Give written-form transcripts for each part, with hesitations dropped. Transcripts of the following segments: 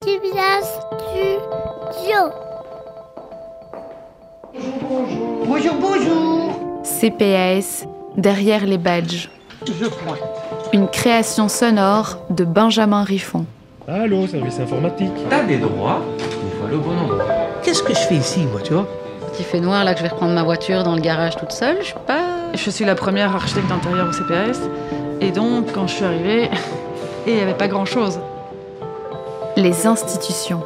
Multimédia Studio. Bonjour, bonjour. CPAS, derrière les badges. Je pointe. Une création sonore de Benjamin Riffon. Allô, service informatique. T'as des droits, il faut aller au bon endroit. Qu'est-ce que je fais ici, moi, tu vois? Petit fait noir, là, que je vais reprendre ma voiture dans le garage toute seule, Je suis la première architecte d'intérieur au CPAS, et donc, quand je suis arrivée, il n'y avait pas grand-chose. Les institutions.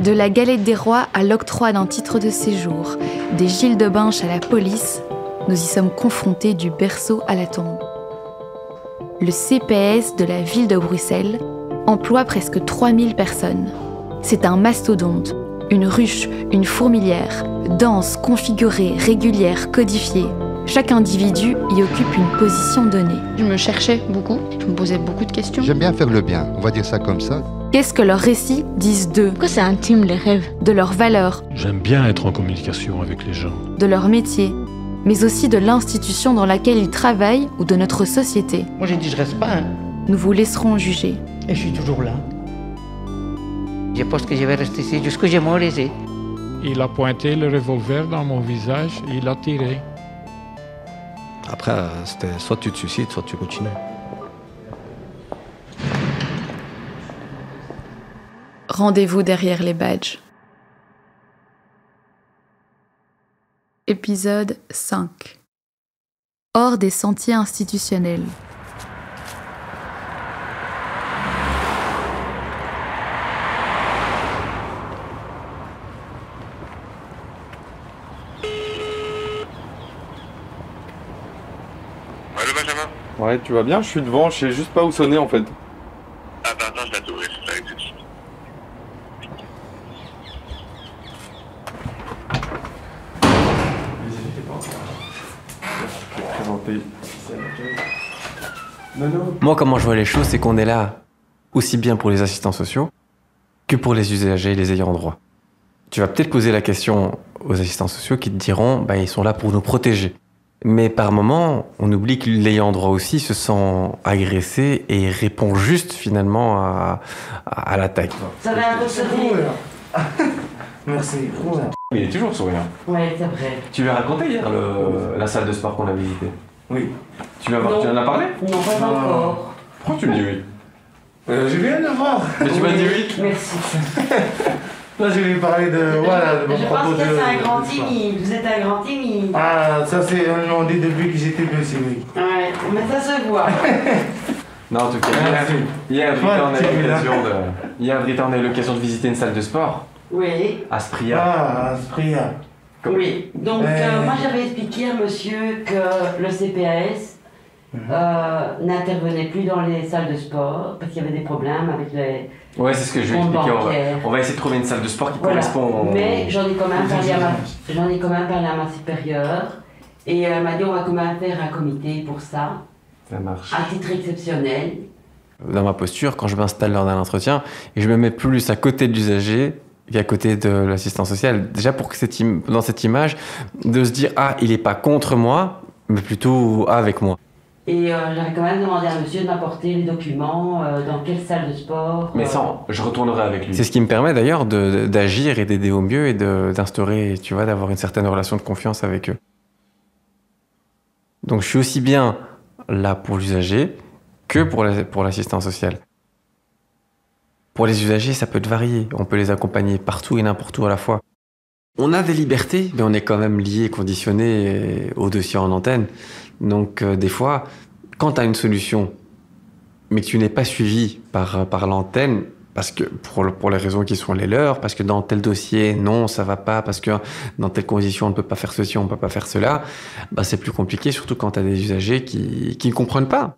De la galette des rois à l'octroi d'un titre de séjour, des Gilles de Binche à la police, nous y sommes confrontés du berceau à la tombe. Le CPAS de la ville de Bruxelles emploie presque 3000 personnes. C'est un mastodonte, une ruche, une fourmilière, dense, configurée, régulière, codifiée. Chaque individu y occupe une position donnée. Je me cherchais beaucoup, je me posais beaucoup de questions. J'aime bien faire le bien, on va dire ça comme ça. Qu'est-ce que leurs récits disent d'eux, Pourquoi c'est intime les rêves? de leurs valeurs, J'aime bien être en communication avec les gens. de leur métier, mais aussi de l'institution dans laquelle ils travaillent ou de notre société? Moi, j'ai dit, je reste pas, hein. Nous vous laisserons juger. Et je suis toujours là. Je pense que je vais rester ici jusqu'à ce que je m'en laisse. Il a pointé le revolver dans mon visage et il a tiré. Après, c'était soit tu te suicides, soit tu continues. Rendez-vous derrière les badges. Épisode 5. Hors des sentiers institutionnels. Allô Benjamin? Ouais, tu vas bien? Je suis devant, je sais juste pas où sonner en fait. Ah bah attends, je vais t'ouvrir, ça arrive tout de suite. Moi, comment je vois les choses, c'est qu'on est là aussi bien pour les assistants sociaux que pour les usagers et les ayants droit. Tu vas peut-être poser la question aux assistants sociaux qui te diront ils sont là pour nous protéger. Mais par moment, on oublie que l'ayant droit aussi se sent agressé et répond juste finalement à l'attaque. Ça va un peu sourire. Merci. Il est toujours souriant. Ouais, c'est vrai. Tu lui as raconté hier la salle de sport qu'on a visitée? Oui. Tu en as parlé? Non, pas encore. Pourquoi tu me dis oui? Je viens de voir. Mais tu m'as dit oui? Merci. Là, je vais lui parler de, voilà, de mon Je propos pense que de... c'est un grand timide. Vous êtes un grand timide. Ah, ça c'est un nom dit depuis que j'étais petit, oui. Ouais, mais ça se voit. Non, en tout cas, hier, Brita, on a eu l'occasion de visiter une salle de sport. Oui. À Spria. Ah, Spria. Oui. Donc, moi j'avais expliqué à monsieur que le CPAS n'intervenait plus dans les salles de sport parce qu'il y avait des problèmes avec les... Ouais, c'est ce que je lui ai expliqué. On va essayer de trouver une salle de sport qui correspond... Mais j'en ai quand même parlé à ma supérieure et elle m'a dit on va quand même faire un comité pour ça. Ça marche. À titre exceptionnel. Dans ma posture, quand je m'installe lors d'un entretien, et je me mets plus à côté de l'usager qu'à côté de l'assistant social. Déjà pour que dans cette image, de se dire il est pas contre moi, mais plutôt avec moi. Et j'avais quand même demandé à monsieur de m'apporter les documents, dans quelle salle de sport. Mais ça, je retournerai avec lui. C'est ce qui me permet d'ailleurs d'agir et d'aider au mieux et d'instaurer, tu vois, d'avoir une certaine relation de confiance avec eux. Donc je suis aussi bien là pour l'usager que pour l'assistant social. Pour les usagers, ça peut varier. On peut les accompagner partout et n'importe où à la fois. On a des libertés, mais on est quand même lié et conditionné au dossier en antenne. Donc des fois, quand tu as une solution, mais que tu n'es pas suivi par l'antenne, parce que pour les raisons qui sont les leurs, parce que dans tel dossier, non, ça va pas, parce que dans telle condition, on ne peut pas faire ceci, on ne peut pas faire cela, c'est plus compliqué, surtout quand tu as des usagers qui ne comprennent pas.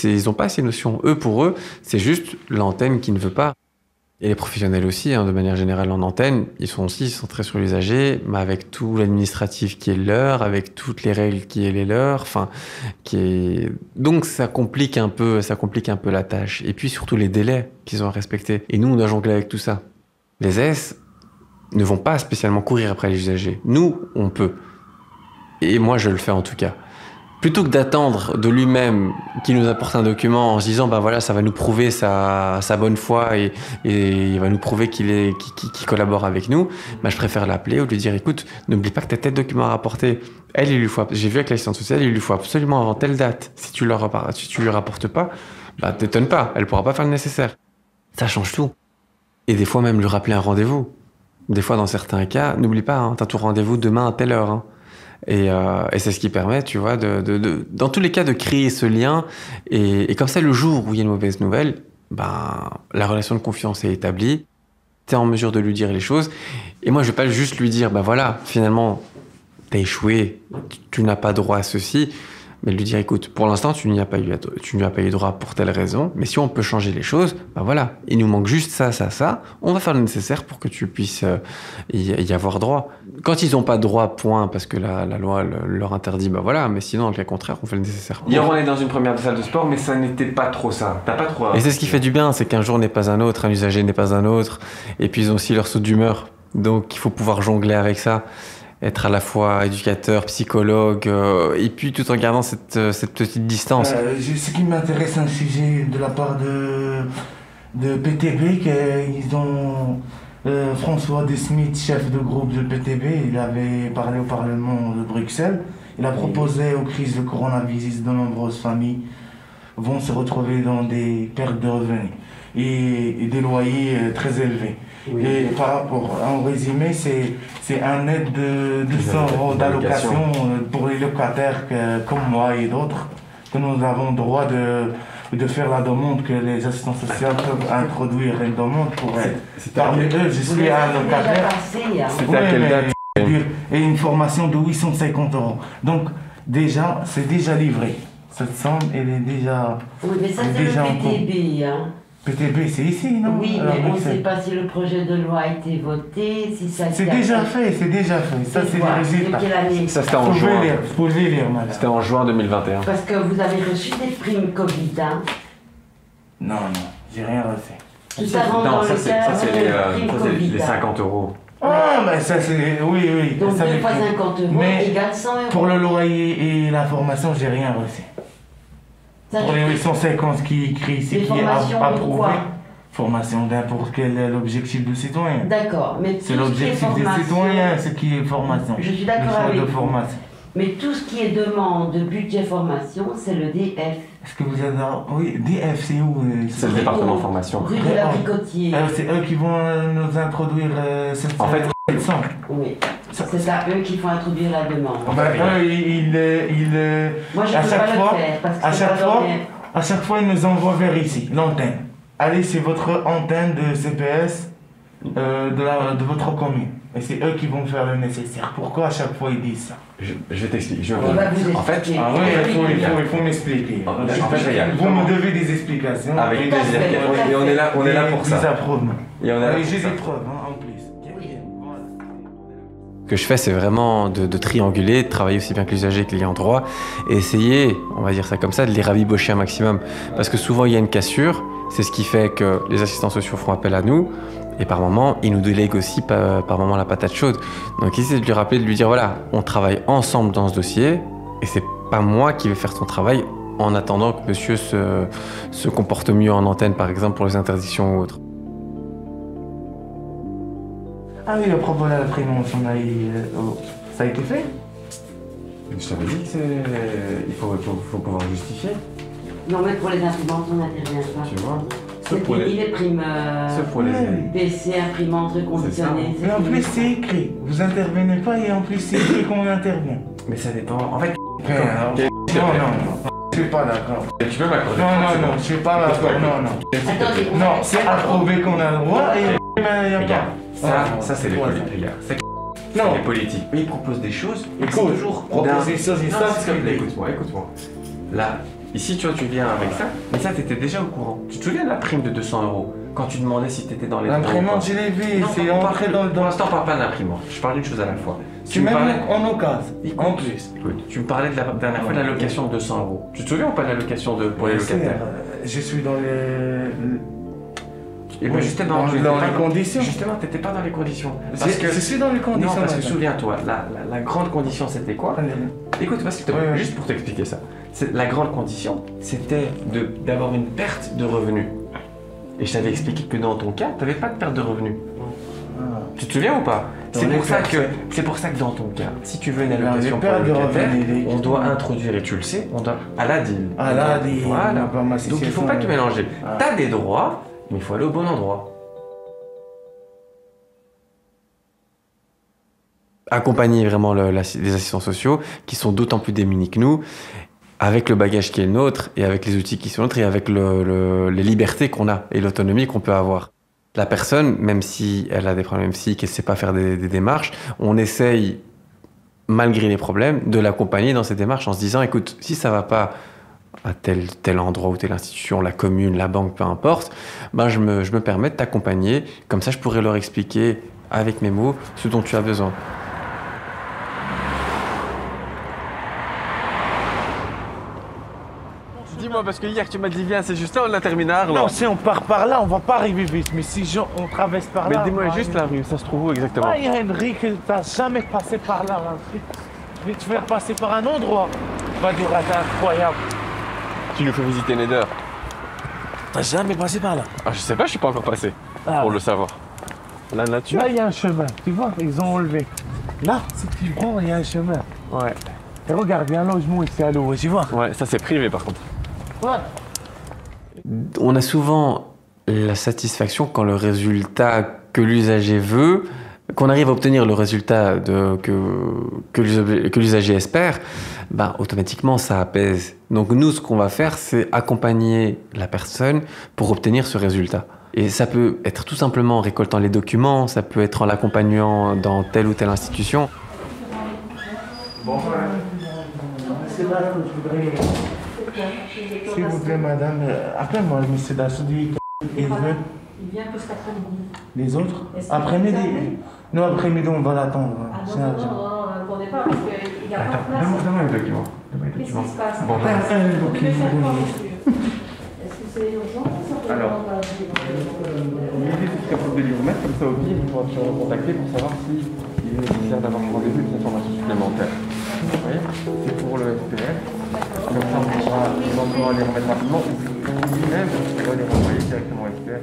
Ils n'ont pas ces notions. Pour eux, c'est juste l'antenne qui ne veut pas. Et les professionnels aussi, de manière générale en antenne, ils sont aussi centrés sur l'usager, mais avec tout l'administratif qui est leur, avec toutes les règles qui est les leurs, donc ça complique un peu la tâche. Et puis surtout les délais qu'ils ont à respecter. Et nous, on doit jongler avec tout ça. Les S ne vont pas spécialement courir après les usagers. Nous, on peut. Et moi, je le fais en tout cas. plutôt que d'attendre de lui-même qu'il nous apporte un document en se disant, ben voilà, ça va nous prouver sa bonne foi et il va nous prouver qu'il collabore avec nous, ben je préfère l'appeler ou lui dire, écoute, n'oublie pas que tu as tel document à rapporter. Elle, j'ai vu avec l'assistante sociale, il lui faut absolument avant telle date. Si tu lui rapportes pas, bah t'étonnes pas, elle pourra pas faire le nécessaire. Ça change tout. Et des fois même lui rappeler un rendez-vous. Des fois dans certains cas, n'oublie pas, hein, t'as ton rendez-vous demain à telle heure. Hein. Et c'est ce qui permet, tu vois, dans tous les cas, de créer ce lien. Et comme ça, le jour où il y a une mauvaise nouvelle, ben, la relation de confiance est établie. T'es en mesure de lui dire les choses. Et moi, je vais pas juste lui dire, ben voilà, finalement, t'as échoué, tu n'as pas droit à ceci. Mais lui dire, écoute, pour l'instant, tu n'y as pas eu droit pour telle raison, mais si on peut changer les choses, ben voilà, il nous manque juste ça, on va faire le nécessaire pour que tu puisses y avoir droit. Quand ils n'ont pas droit, point, parce que la loi leur interdit, ben voilà, mais sinon, dans le cas contraire, on fait le nécessaire. Hier, on est dans une première salle de sport, mais ça n'était pas trop ça. T'as pas trop... Et c'est ce qui fait du bien, c'est qu'un jour n'est pas un autre, un usager n'est pas un autre, et puis ils ont aussi leur saut d'humeur, donc il faut pouvoir jongler avec ça. Être à la fois éducateur, psychologue, et puis tout en gardant cette petite distance. Ce qui m'intéresse, un sujet de la part de PTB, qu'ils ont François De Smit, chef de groupe de PTB, il avait parlé au Parlement de Bruxelles. Il a proposé aux crises de coronavirus, de nombreuses familles vont se retrouver dans des pertes de revenus et des loyers très élevés. Oui. Et par rapport, en résumé, c'est un aide de 200 € d'allocation pour les locataires comme moi et d'autres, que nous avons droit de faire la demande, que les assistants sociaux peuvent introduire une demande pour être. Parmi eux, je suis un locataire. C'était à quelle date? Et une formation de 850 €. Donc, déjà, c'est déjà livré. Cette somme, elle est déjà. Oui, mais ça, c'est le PTB, hein. PTB, c'est ici, non? Oui, mais on ne sait pas si le projet de loi a été voté, si ça... C'est déjà fait. Ça, c'est le résultat. Ça, c'était en juin. Vous pouvez lire, madame. C'était en juin 2021. Parce que vous avez reçu des primes Covid, hein? Non, j'ai rien reçu. Tout avant dans le cas, c'est les 50 €. Ah, mais ça, c'est... Oui. Donc, ça 2 fois 50 € égale 100 €. Pour le loyer et la formation, j'ai rien reçu. Pour les 850 qui écrit ici, qui est approuvé. Formation n'importe quel est l'objectif du citoyen. D'accord, mais c'est l'objectif des citoyens, ce qui est formation. Je suis d'accord avec vous. Formation. Mais tout ce qui est demande de budget formation, c'est le DF. Est-ce que vous êtes là? Oui, DF, c'est où? C'est le département formation. Rue de la Bricotier. C'est eux qui vont nous introduire cette en fait, oui. C'est à eux qui font introduire la demande. Moi, je ne peux pas le faire parce que à chaque fois, ils nous envoient vers ici, l'antenne. Allez, c'est votre antenne de CPS de votre commune. Et c'est eux qui vont faire le nécessaire. Pourquoi à chaque fois ils disent ça? Je vais t'expliquer. En fait, il faut m'expliquer. Vous me devez des explications. Avec plaisir. Et on est là pour ça. Et j'ai des preuves, en plus. Ce que je fais, c'est vraiment de trianguler, de travailler aussi bien que l'usager que l'ayant droit, et essayer, on va dire ça comme ça, de les rabibocher un maximum. Parce que souvent, il y a une cassure, c'est ce qui fait que les assistants sociaux font appel à nous, et par moment, ils nous délèguent aussi par moment la patate chaude. Donc, essayer de lui rappeler, de lui dire, voilà, on travaille ensemble dans ce dossier, et c'est pas moi qui vais faire ton travail en attendant que monsieur se comporte mieux en antenne, par exemple, pour les interdictions ou autres. Ah oui, le problème de la prévention, ça a été fait? Je t'avais dit qu'il faut pouvoir justifier. Non, mais pour les imprimantes, on n'intervient pas. Tu vois? C'est fini les primes PC, imprimantes reconditionnées. Mais en plus, c'est écrit. Vous intervenez pas et en plus, c'est écrit qu'on intervient. Mais ça dépend. En fait, non. Je suis pas d'accord. Tu peux m'accorder? Non, je suis pas d'accord. Non. Attendez. Non, c'est approuvé qu'on a le droit et il n'y a pas. Ça c'est les politiques, les gars. C'est les politiques. Mais ils proposent des choses. Ils toujours proposent des choses. Écoute-moi. Là, ici, tu vois, tu viens avec ça. Mais ça, t'étais déjà au courant. Tu te souviens de la prime de 200 € quand tu demandais si t'étais dans les... L'imprimante, je l'ai vu. C'est entré dans le... Pour l'instant, on parle pas d'imprimante. Je parle d'une chose à la fois. Tu m'aimes en occasion. En plus. Écoute, tu me parlais de la dernière fois de l'allocation de 200 €. Tu te souviens ou pas de l'allocation pour les locataires? Je suis dans les... Et ben justement, dans les conditions. Justement, t'étais pas dans les conditions. Je suis dans les conditions. Non, parce que souviens-toi, la grande condition c'était quoi? Écoute, s'il te plaît, juste pour t'expliquer ça. La grande condition, c'était d'avoir une perte de revenus. Et je t'avais expliqué que dans ton cas, t'avais pas de perte de revenus. Tu te souviens ou pas? C'est pour ça que dans ton cas, si tu veux une allocation pour le locataire, on doit introduire, et tu le sais, on doit à la DIL. Voilà. Donc il faut pas te mélanger. T'as des droits, mais il faut aller au bon endroit. Accompagner vraiment les assistants sociaux qui sont d'autant plus démunis que nous, avec le bagage qui est le nôtre et avec les outils qui sont nôtres et avec les libertés qu'on a et l'autonomie qu'on peut avoir. La personne, même si elle a des problèmes physiques, qu'elle ne sait pas faire des démarches, on essaye, malgré les problèmes, de l'accompagner dans ces démarches en se disant, écoute, si ça ne va pas à tel endroit ou telle institution, la commune, la banque, peu importe, ben je me permets de t'accompagner. Comme ça, je pourrais leur expliquer avec mes mots ce dont tu as besoin. Dis-moi, parce que hier tu m'as dit viens, c'est juste là on a terminal. Non, si on part par là, on va pas arriver vite. Mais si on traverse par là. Mais dis-moi juste la rue, ça se trouve où exactement? Il y a une rue que tu n'as jamais passé par là. Je vais te faire passer par un endroit. Tu vas dire, c'est incroyable. Tu nous fais visiter Neder. T'as jamais passé par là? Ah, je sais pas, je suis pas encore passé. Pour le savoir. La nature. Là, il y a un chemin. Tu vois, ils ont enlevé. Là, si tu prends, il y a un chemin. Ouais. Et regarde, il y a un logement ici à l'eau, tu vois. Ouais, ça c'est privé par contre. Ouais. On a souvent la satisfaction quand le résultat que l'usager veut, qu'on arrive à obtenir le résultat que l'usager espère, ben, automatiquement ça apaise. Donc nous, ce qu'on va faire, c'est accompagner la personne pour obtenir ce résultat. Et ça peut être tout simplement en récoltant les documents, ça peut être en l'accompagnant dans telle ou telle institution. Bonsoir. C'est là que je voudrais... S'il vous plaît, madame, appelez-moi le monsieur d'Assoudi. Il veut. Il vient que cet après-midi. Les autres? Après-midi? Non, après-midi, on va l'attendre. Ah non, on n'est pas parce qu'il n'y a pas de place. Donne-moi les documents. Qu'est-ce qui se passe? Bon, un document. Est-ce que c'est urgent? Alors, l'idée c'est de lui remettre comme ça au pire, il pourra te recontacter pour savoir s'il est nécessaire d'avoir un rendez-vous et des informations supplémentaires. Vous voyez? C'est pour le SPF. Comme ça, on pourra les remettre rapidement ou lui-même, il va les renvoyer directement au SPF.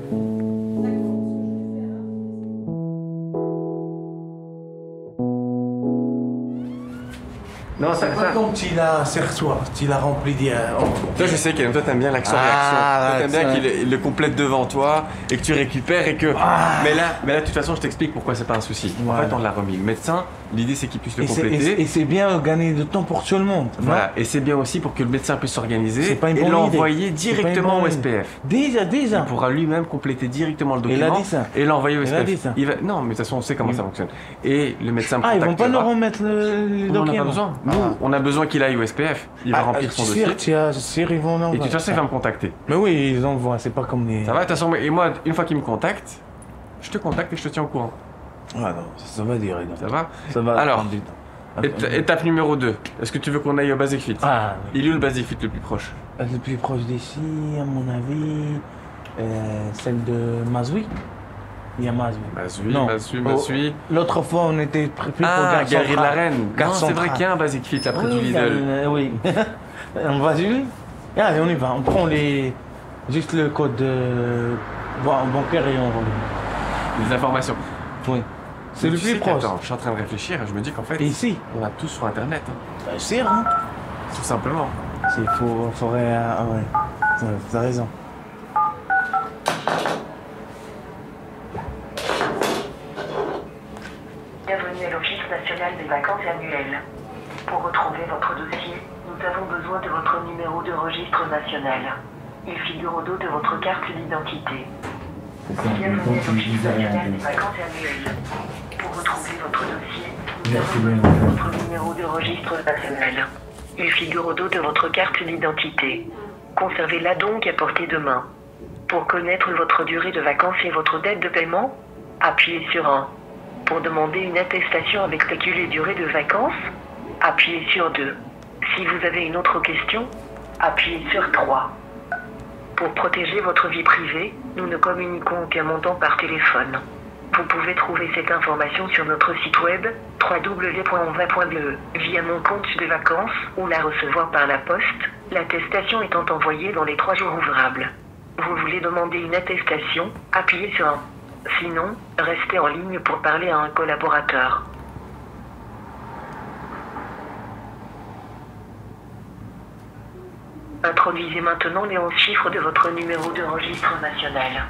Non, ça Comme tu l'as sur soi, tu l'as rempli d'hier. Toi, je sais qu'Aime, toi, t'aimes bien l'action-réaction. Toi, t'aimes bien qu'il le complète devant toi et que tu récupères et que. Mais là, de toute façon, je t'explique pourquoi c'est pas un souci. Voilà. En fait, on l'a remis. Le médecin, l'idée, c'est qu'il puisse le compléter. Et c'est bien gagner de temps pour tout le monde. Voilà. Et c'est bien aussi pour que le médecin puisse s'organiser et bonne l'envoyer directement au SPF. Déjà. Il pourra lui-même compléter directement le document et l'envoyer au SPF. Non, mais de toute façon, on sait comment ça fonctionne. Et le médecin me contactera. Ils vont pas nous remettre les documents. On n'a pas besoin. Nous, on a besoin qu'il aille au SPF. Il va remplir son dossier. Ils vont et de toute façon, il va me contacter. Mais oui, ils envoient, c'est pas comme les... Ça va, de toute façon, et moi, une fois qu'il me contacte, je te contacte et je te tiens au courant. Ah non, ça va dire. Ça va? Ça va. Alors, étape numéro 2. Est-ce que tu veux qu'on aille au Basic Fit? Il est où le Basic Fit le plus proche? Le plus proche d'ici, à mon avis, celle de Mazoui. Il y a Mazoui. L'autre fois, on était pris pour Galerie de la Reine. Non, c'est vrai qu'il y a un Basic Fit après du Lidl. Oui. On va y allez, on y va. On prend juste le code bancaire et on va. Les informations. Oui. C'est le plus proche. Attends, je suis en train de réfléchir et je me dis qu'en fait, ici, on a tout sur Internet. C'est hein. Tout simplement. Il faudrait... ouais, t'as raison. Bienvenue à l'Office national des vacances annuelles. Pour retrouver votre dossier, nous avons besoin de votre numéro de registre national. Il figure au dos de votre carte d'identité. Bienvenue à l'Office national des vacances annuelles. Pour retrouver votre dossier, nous avons besoin de votre numéro de registre national. Il figure au dos de votre carte d'identité. Conservez-la donc à portée de main. Pour connaître votre durée de vacances et votre date de paiement, appuyez sur 1. Pour demander une attestation avec spéculé durée de vacances, appuyez sur 2. Si vous avez une autre question, appuyez sur 3. Pour protéger votre vie privée, nous ne communiquons aucun montant par téléphone. Vous pouvez trouver cette information sur notre site web www.onva.be via mon compte de vacances ou la recevoir par la poste, l'attestation étant envoyée dans les 3 jours ouvrables. Vous voulez demander une attestation, appuyez sur 1. Sinon, restez en ligne pour parler à un collaborateur. Introduisez maintenant les 11 chiffres de votre numéro de registre national.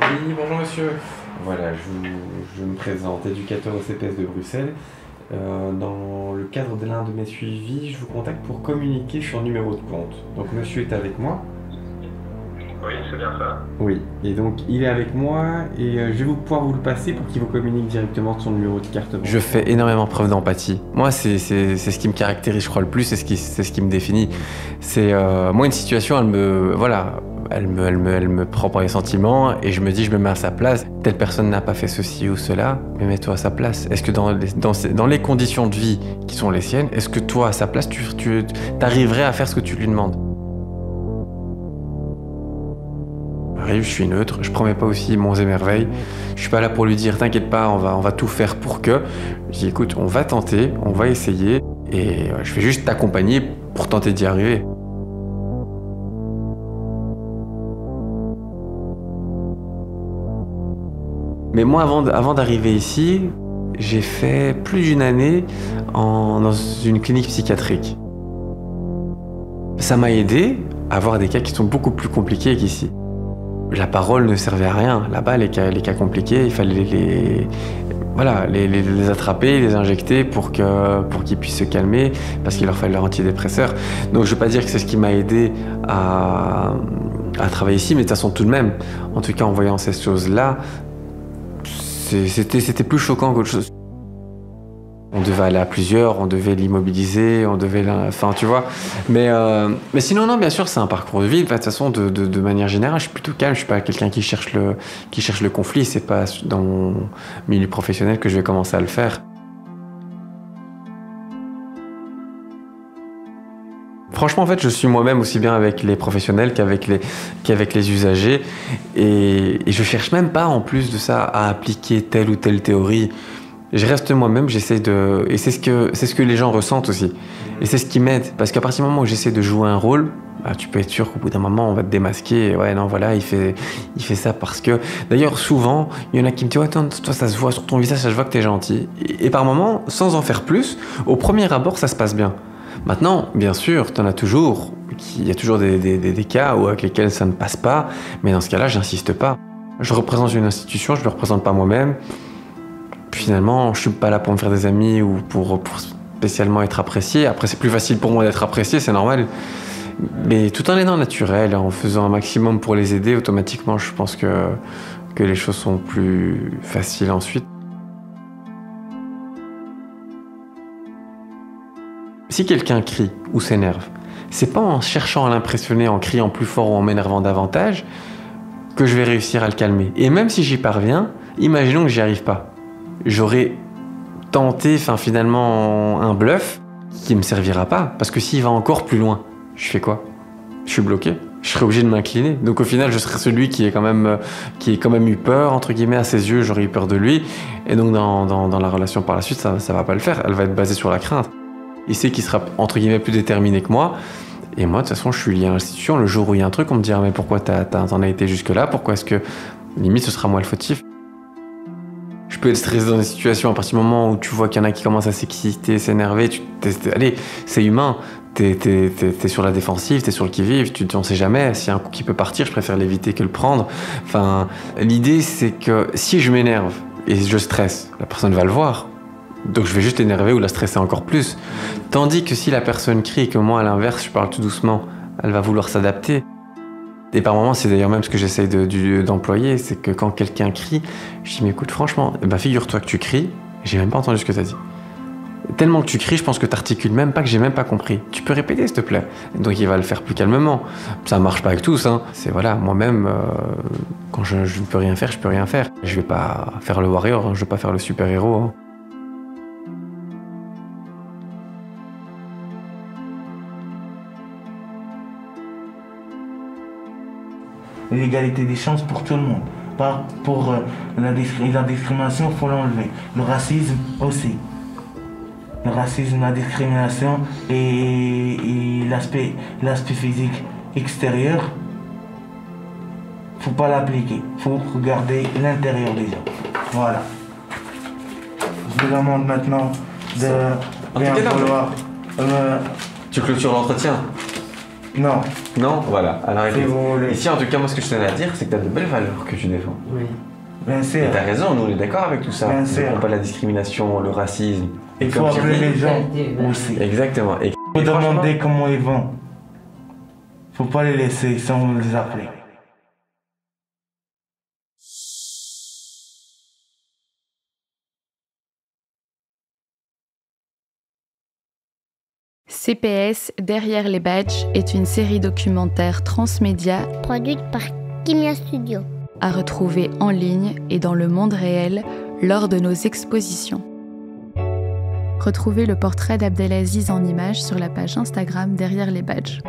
Oui, bonjour monsieur. Voilà, je me présente, éducateur au CPS de Bruxelles. Dans le cadre de l'un de mes suivis, je vous contacte pour communiquer sur numéro de compte. Donc monsieur est avec moi. Oui, c'est bien ça. Oui, et donc il est avec moi et je vais pouvoir vous le passer pour qu'il vous communique directement son numéro de carte bancaire. Je fais énormément preuve d'empathie. Moi, c'est ce qui me caractérise, je crois, le plus, c'est ce qui me définit. C'est moi, une situation, elle me prend par les sentiments et je me dis, je me mets à sa place. Telle personne n'a pas fait ceci ou cela, mais mets-toi à sa place. Est-ce que dans les conditions de vie qui sont les siennes, est-ce que toi, à sa place, tu arriverais à faire ce que tu lui demandes? J'arrive, je suis neutre, je promets pas aussi monts et merveilles. Je suis pas là pour lui dire, t'inquiète pas, on va tout faire pour que. Je dis, écoute, on va tenter, on va essayer et je vais juste t'accompagner pour tenter d'y arriver. Mais moi, avant d'arriver ici, j'ai fait plus d'une année dans une clinique psychiatrique. Ça m'a aidé à voir des cas qui sont beaucoup plus compliqués qu'ici. La parole ne servait à rien. Là-bas, les cas compliqués, il fallait les attraper, les injecter pour qu'ils puissent se calmer, parce qu'il leur fallait leur antidépresseur. Donc je ne veux pas dire que c'est ce qui m'a aidé à travailler ici, mais de toute façon tout de même, en tout cas en voyant ces choses-là, c'était plus choquant qu'autre chose. On devait aller à plusieurs, on devait l'immobiliser, enfin tu vois. Mais sinon non, bien sûr c'est un parcours de vie. De toute façon, de manière générale, je suis plutôt calme. Je suis pas quelqu'un qui cherche le conflit. C'est pas dans mon milieu professionnel que je vais commencer à le faire. Franchement, en fait, je suis moi-même aussi bien avec les professionnels qu'avec les usagers. Et je cherche même pas, en plus de ça, à appliquer telle ou telle théorie. Je reste moi-même, j'essaie de... Et c'est ce que les gens ressentent aussi. Et c'est ce qui m'aide. Parce qu'à partir du moment où j'essaie de jouer un rôle, tu peux être sûr qu'au bout d'un moment, on va te démasquer. Et ouais, non, voilà, il fait ça parce que... D'ailleurs, souvent, il y en a qui me disent « Ouais, toi, ça se voit sur ton visage, ça se voit que t'es gentil. » Et par moments, sans en faire plus, au premier abord, ça se passe bien. Maintenant, bien sûr, t'en as toujours. Il y a toujours des cas avec lesquels ça ne passe pas. Mais dans ce cas-là, j'insiste pas. Je représente une institution, je ne le représente pas moi-même. Finalement, je suis pas là pour me faire des amis ou pour spécialement être apprécié. Après, c'est plus facile pour moi d'être apprécié, c'est normal. Mais tout en étant naturel, en faisant un maximum pour les aider, automatiquement, je pense que les choses sont plus faciles ensuite. Si quelqu'un crie ou s'énerve, c'est pas en cherchant à l'impressionner, en criant plus fort ou en m'énervant davantage, que je vais réussir à le calmer. Et même si j'y parviens, imaginons que j'y arrive pas. J'aurais tenté, finalement, un bluff qui me servira pas. Parce que s'il va encore plus loin, je fais quoi? Je suis bloqué. Je serais obligé de m'incliner. Donc au final, je serais celui qui est quand même eu peur, entre guillemets, à ses yeux, j'aurais eu peur de lui. Et donc dans la relation par la suite, ça va pas le faire. Elle va être basée sur la crainte. Il sait qu'il sera, entre guillemets, plus déterminé que moi. Et moi, de toute façon, je suis lié à l'institution. Le jour où il y a un truc, on me dira, mais pourquoi t'en as été jusque-là? Pourquoi est-ce que, limite, ce sera moi le fautif? Je peux être stressé dans des situations à partir du moment où tu vois qu'il y en a qui commencent à s'exciter, s'énerver. Allez, c'est humain. T'es sur la défensive, t'es sur le qui-vive, on sait jamais. S'il y a un coup qui peut partir, je préfère l'éviter que le prendre. Enfin, l'idée, c'est que si je m'énerve et je stresse, la personne va le voir. Donc je vais juste l'énerver ou la stresser encore plus. Tandis que si la personne crie et que moi, à l'inverse, je parle tout doucement, elle va vouloir s'adapter. Et par moments, c'est d'ailleurs même ce que j'essaye d'employer, c'est que quand quelqu'un crie, je dis, mais écoute, franchement, figure-toi que tu cries, j'ai même pas entendu ce que tu as dit. Tellement que tu cries, je pense que t'articules même pas, que j'ai même pas compris. Tu peux répéter, s'il te plaît? Donc il va le faire plus calmement. Ça marche pas avec tous, hein. C'est voilà, moi-même, quand je ne peux rien faire, je peux rien faire. Je vais pas faire le warrior, hein. Je vais pas faire le super-héros, hein. L'égalité des chances pour tout le monde. Pas pour la discrimination, il faut l'enlever. Le racisme aussi. Le racisme, la discrimination et l'aspect physique extérieur, faut pas l'appliquer. Faut regarder l'intérieur des gens. Voilà. Je vous demande maintenant de bien vouloir. Tu clôtures l'entretien? Non. Non? Voilà. Alors Si vous voulez. ici, en tout cas, moi, ce que je tenais à dire, c'est que tu as de belles valeurs que tu défends. Oui. Bien sûr. Et tu as raison, nous, on est d'accord avec tout ça. Bien On ne sûr. prend pas la discrimination, le racisme. Il faut appeler les gens aussi. Exactement. Et Faut demander comment ils vont. Faut pas les laisser sans les appeler. CPS Derrière les badges est une série documentaire transmédia Produite par Kimia Studio. à retrouver en ligne et dans le monde réel lors de nos expositions. Retrouvez le portrait d'Abdelaziz en images sur la page Instagram Derrière les badges.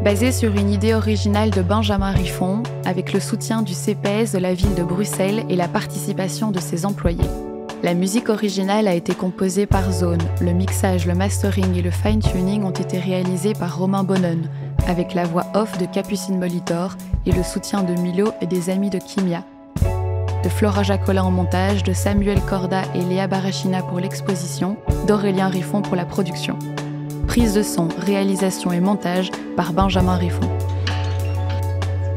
Basé sur une idée originale de Benjamin Riffon, avec le soutien du CPS de la ville de Bruxelles et la participation de ses employés. La musique originale a été composée par Zone. Le mixage, le mastering et le fine-tuning ont été réalisés par Romain Bonnon, avec la voix off de Capucine Molitor et le soutien de Milo et des amis de Kimia. De Flora Jacolin en montage, de Samuel Corda et Léa Barachina pour l'exposition, d'Aurélien Riffon pour la production. Prise de son, réalisation et montage par Benjamin Riffon.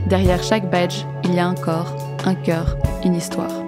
Derrière chaque badge, il y a un corps, un cœur, une histoire.